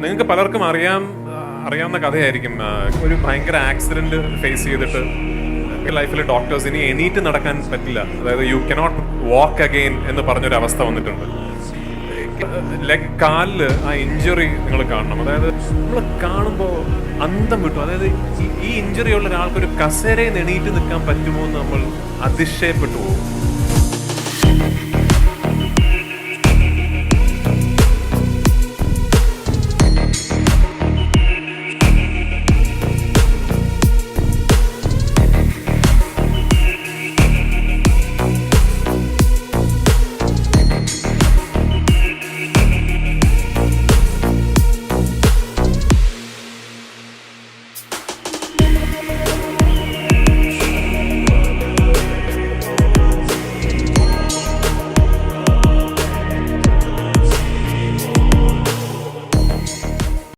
നിങ്ങൾക്ക് പലർക്കും അറിയാവുന്ന കഥയായിരിക്കും. ഒരു ഭയങ്കര ആക്സിഡന്റ് ഫേസ് ചെയ്തിട്ട് ലൈഫിൽ ഡോക്ടേഴ്സ് ഇനി എണീറ്റ് നടക്കാൻ പറ്റില്ല, അതായത് യു കനോട്ട് വാക്ക് അഗെയിൻ എന്ന് പറഞ്ഞൊരു അവസ്ഥ വന്നിട്ടുണ്ട്. കാലില് ആ ഇഞ്ചുറി നിങ്ങൾ കാണണം. അതായത് നമ്മൾ കാണുമ്പോൾ അന്തം വിട്ടു. അതായത് ഈ ഇഞ്ചുറി ഉള്ള ഒരാൾക്കൊരു കസേരയിൽ എണീറ്റ് നിൽക്കാൻ പറ്റുമോ എന്ന് നമ്മൾ അതിശയപ്പെട്ടു പോകും.